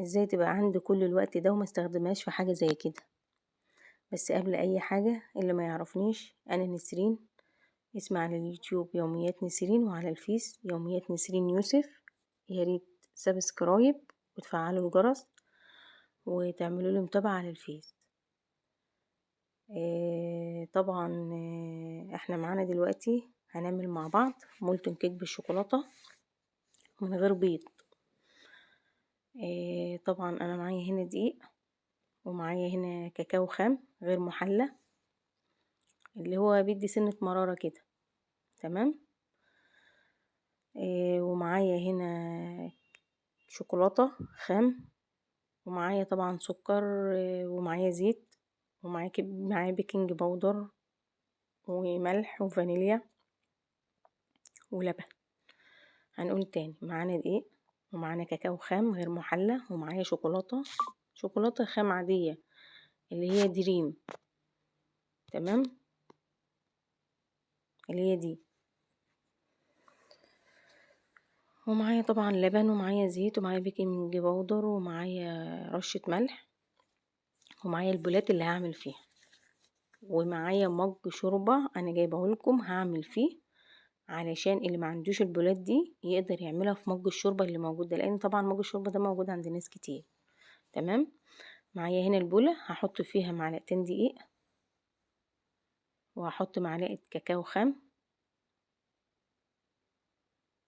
ازاي تبقى عندي كل الوقت ده وما استخدمهاش في حاجة زي كده؟ بس قبل اي حاجة، اللي ما يعرفنيش، انا نسرين. اسمع على اليوتيوب يوميات نسرين، وعلى الفيس يوميات نسرين يوسف. يا ريت سبسكرايب وتفعلوا الجرس وتعملوا لي متابعة على الفيس. طبعا احنا معانا دلوقتي هنعمل مع بعض مولتون كيك بالشوكولاتة من غير بيض. طبعا انا معايا هنا دقيق، ومعايا هنا كاكاو خام غير محلى اللي هو بيدي سنة مرارة كده. تمام. ومعايا هنا شوكولاتة خام، ومعايا طبعا سكر، ومعايا زيت، معايا بيكنج باودر وملح وفانيليا ولبن. هنقول تاني، معانا دقيق، ومعانا كاكاو خام غير محلى، ومعايا شوكولاتة خام عادية اللي هي دريم. تمام، اللي هي دي. ومعايا طبعا لبن، ومعايا زيت، ومعايا بيكنج باودر، ومعايا رشة ملح، ومعايا البولات اللي هعمل فيها، ومعايا مج شوربة انا جايبه لكم هعمل فيه، علشان اللي ما عندوش البولات دي يقدر يعملها في مج الشوربة اللي موجود ده، لان طبعا مج الشوربة ده موجود عند ناس كتير. تمام. معايا هنا البولة هحط فيها معلقتين دقيق، وهحط معلقة كاكاو خام،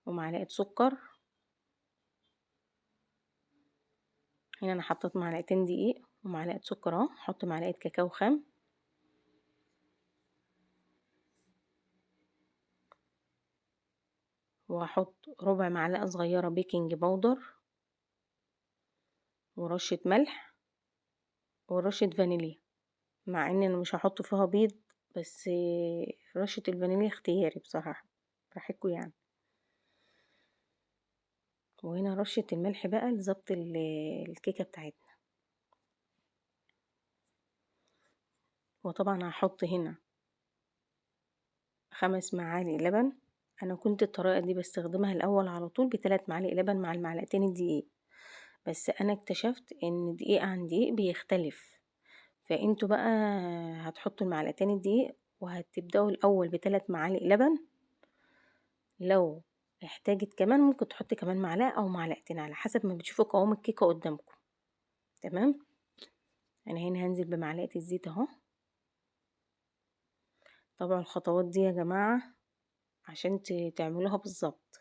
ومعلقة سكر. هنا انا حطيت معلقتين دقيق ومعلقة سكر اهو، هحط معلقة كاكاو خام، وهحط ربع معلقة صغيرة بيكنج باودر، ورشة ملح، ورشة فانيليا، مع ان انا مش هحط فيها بيض، بس رشة الفانيليا اختياري بصراحة، براحتكم يعني. وهنا رشة الملح بقى لظبط الكيكة بتاعتنا. وطبعا هحط هنا 5 معالق لبن. انا كنت الطريقة دي بستخدمها الاول على طول ب3 معالق لبن مع المعلقتين الدقيق، بس انا اكتشفت ان دقيق عن دقيق بيختلف، فانتوا بقى هتحطوا المعلقتين الدقيق، وهتبدأوا الاول ب3 معالق لبن. لو احتاجت كمان ممكن تحطي كمان معلقة او معلقتين على حسب ما بتشوفوا قوام الكيكة قدامكم. تمام. انا هنا هنزل بمعلقة الزيت اهو. طبعا الخطوات دي يا جماعة عشان تعملوها بالظبط،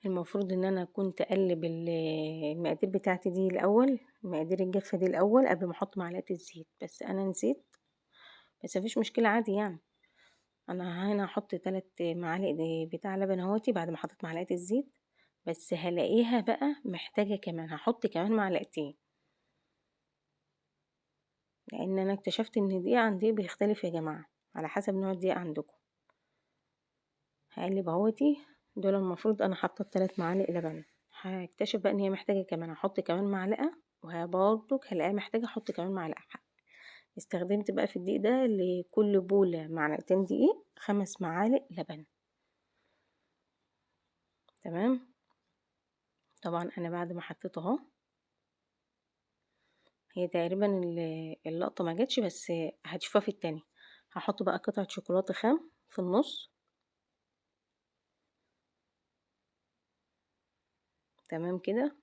المفروض ان انا كنت اقلب المقادير بتاعتي دي الاول، المقادير الجافة دي الاول قبل ما احط معلقة الزيت، بس انا نسيت. بس مفيش مشكلة عادي يعني. انا هنا هحط 3 معالق بتاع لبن اهوتي بعد ما حطيت معلقة الزيت، بس هلاقيها بقى محتاجة كمان، هحط كمان معلقتين، لان انا اكتشفت ان الدقيق عن دقيق بيختلف يا جماعة على حسب نوع الدقيق عندكم. هقلب اهوتي. دول المفروض انا حطيت 3 معالق لبن، هكتشف بقى ان هي محتاجة كمان، هحط كمان معلقة، وبرضك هلاقيها محتاجة احط كمان معلقة. استخدمت بقى في الدقيق ده لكل بولة معلقتين دقيق 5 معالق لبن. تمام. طبعا انا بعد ما حطيت اهو، هي تقريبا اللقطة ما جاتش، بس هتشوفها في التاني. هحط بقى قطعة شوكولاتة خام في النص. تمام كده.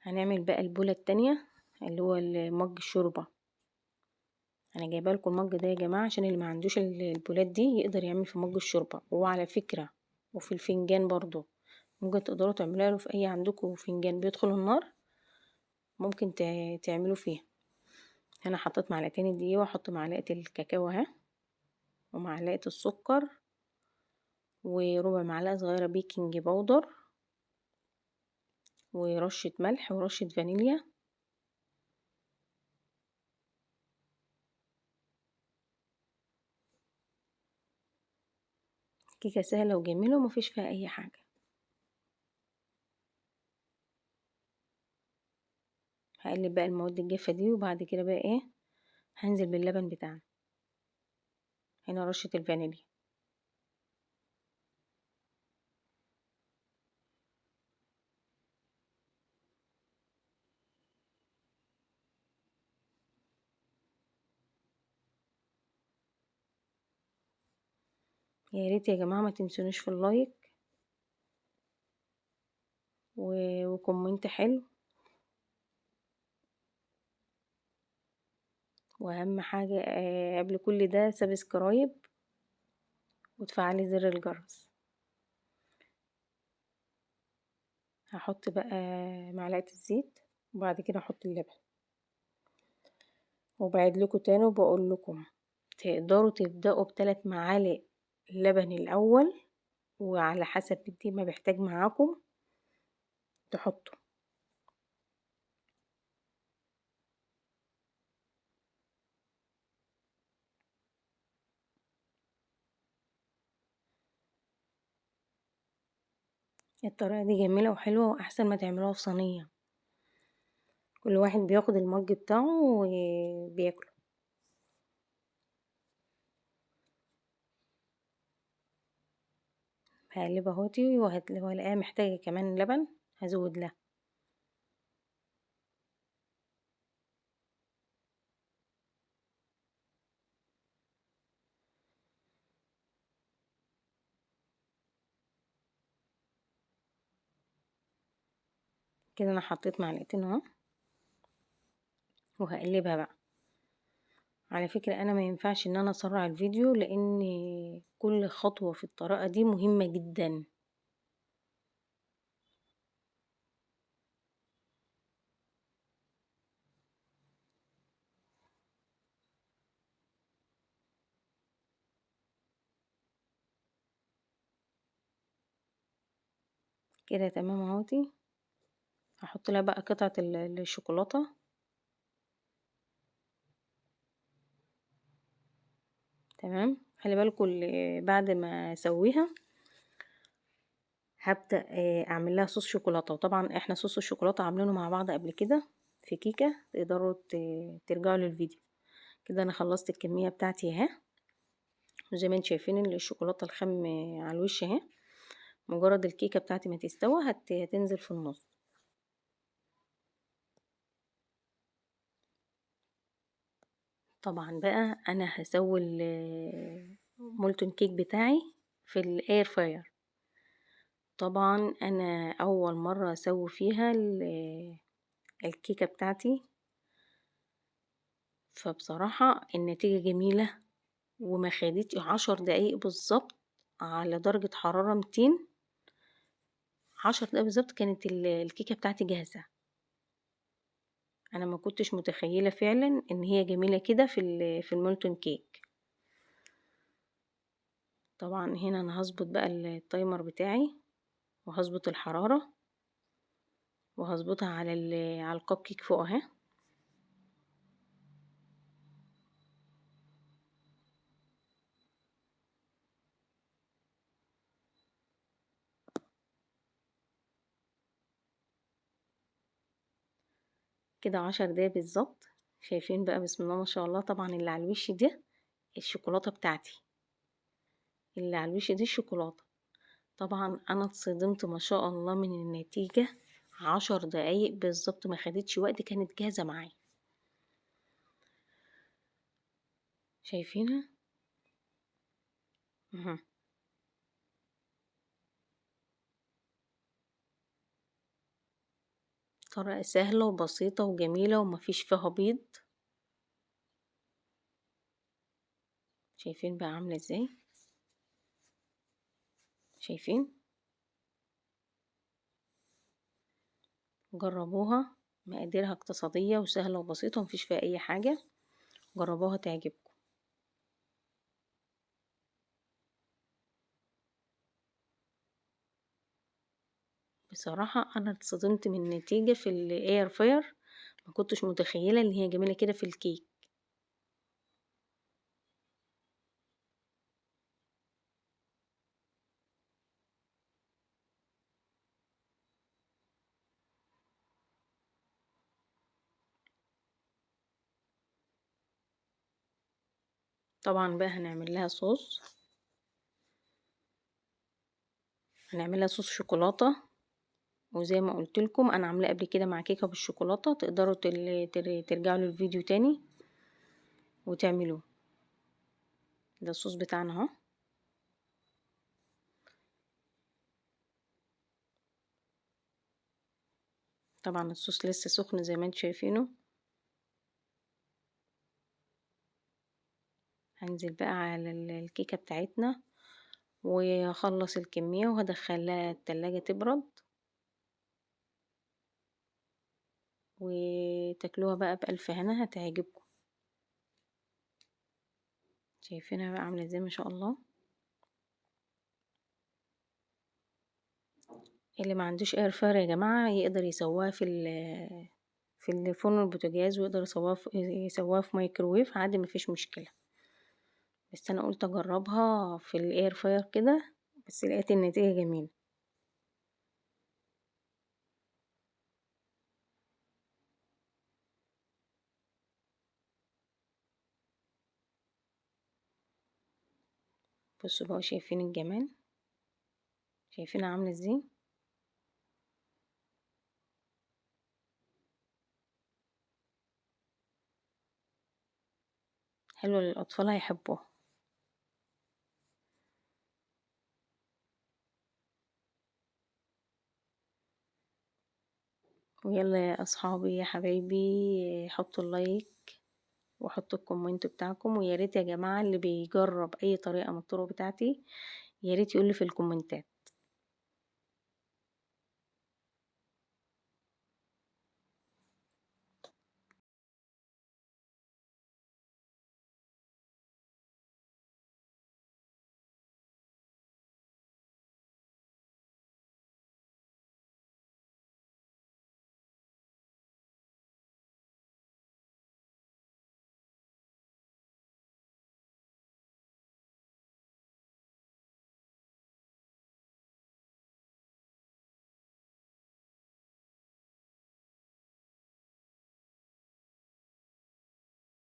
هنعمل بقى البولة التانية اللي هو مج الشوربة. انا جايبه لكم المج ده يا جماعة عشان اللي ما عندوش البولات دي يقدر يعمل في مج الشوربة. وعلى فكرة وفي الفنجان برضو ممكن تقدروا تعملوها له، في اي عندكم فنجان بيدخل النار ممكن تعملوا فيها. هنا حطيت معلقتين الدقيق، واحط معلقة الكاكاو اهي، ومعلقة السكر، وربع معلقة صغيرة بيكنج باودر، ورشة ملح، ورشة فانيليا. كيكة سهلة وجميلة ومفيش فيها اي حاجة. هقلب بقى المواد الجافة دي، وبعد كده بقى ايه، هنزل باللبن بتاعنا. هنا رشة الفانيليا. يا ريت يا جماعة ما تنسونيش في اللايك وكومنت حلو، واهم حاجة قبل كل ده سبسكرايب وتفعلي زر الجرس. هحط بقى معلقة الزيت وبعد كده احط اللبن، وبعد لكم تاني وبقول لكم تقدروا تبدأوا ب3 معالق لبن الاول، وعلى حسب انتي ما بيحتاج معاكم تحطوا. الطريقة دي جميلة وحلوة واحسن ما تعملوها في صينية، كل واحد بياخد المج بتاعه وبياكله. هقلبها اهوتي وهلاقيها محتاجة كمان لبن هزود لها. كده انا حطيت معلقتين اهو وهقلبها بقى. على فكرة انا ما ينفعش ان انا اسرع الفيديو لان كل خطوة في الطريقة دي مهمة جدا. كده تمام اهوتي. هحط لها بقى قطعة الشوكولاتة. تمام، خلي بالكم بعد ما اسويها هبدأ اعمل لها صوص شوكولاتة. وطبعا احنا صوص الشوكولاتة عاملينه مع بعض قبل كده في كيكة، تقدروا ترجعوا للفيديو. كده انا خلصت الكمية بتاعتي اهي، وزي ما انتم شايفين الشوكولاتة الخام على الوش اهي. مجرد الكيكة بتاعتي ما تستوى هتنزل في النص. طبعا بقى انا هسوي المولتون كيك بتاعي في الاير فراير. طبعا انا اول مرة اسوي فيها الكيكة بتاعتي، فبصراحة النتيجة جميلة وما خدتش 10 دقايق بالظبط على درجة حرارة 200. 10 دقايق بالظبط كانت الكيكة بتاعتي جاهزة. انا ما كنتش متخيلة فعلا ان هي جميلة كده في المولتون كيك. طبعا هنا انا هظبط بقى التايمر بتاعي وهظبط الحرارة وهظبطها على الكب كيك فوق اهي. كده 10 دقايق بالظبط. شايفين بقى بسم الله ما شاء الله. طبعا اللي على الوش ده الشوكولاتة بتاعتي، اللي على الوش دي الشوكولاتة. طبعا انا اتصدمت ما شاء الله من النتيجة. 10 دقايق بالظبط ما خدتش وقت، كانت جاهزة معايا. شايفينها اها. طريقة سهلة وبسيطة وجميلة ومفيش فيها بيض. شايفين بقى عاملة ازاي؟ شايفين؟ جربوها، مقاديرها اقتصادية وسهلة وبسيطة ومفيش فيها اي حاجة. جربوها تعجبكم. بصراحة انا اتصدمت من النتيجة في الاير فاير، ما كنتش متخيلة ان هي جميلة كده في الكيك. طبعا بقى هنعمل لها صوص. هنعمل لها صوص شوكولاتة، وزي ما قلت لكم انا عاملاه قبل كده مع كيكة بالشوكولاتة، تقدروا ترجعوا للفيديو تاني وتعملوه. ده الصوص بتاعنا اهو. طبعا الصوص لسه سخن زي ما انتوا شايفينه. هنزل بقى على الكيكة بتاعتنا وهخلص الكمية وهدخلها التلاجة تبرد، وتاكلوها بقى بألف هنا هتعجبكم. شايفينها بقى عاملة ازاي ما شاء الله. اللي ما عندوش اير فراير يا جماعة يقدر يسواها في الفرن البوتاجاز، ويقدر يسواها في مايكروويف عادي مفيش مشكلة. بس انا قلت اجربها في الاير فراير كده، بس لقيت النتيجة جميلة. بصوا بقى شايفين الجمال، شايفينها عاملة ازاي. حلوة للأطفال هيحبوها. ويلا يا أصحابي يا حبايبي، حطوا اللايك وحطوا الكومنت بتاعكم، ويا ريت يا جماعة اللي بيجرب أي طريقة من الطرق بتاعتي يا ريت يقولي في الكومنتات.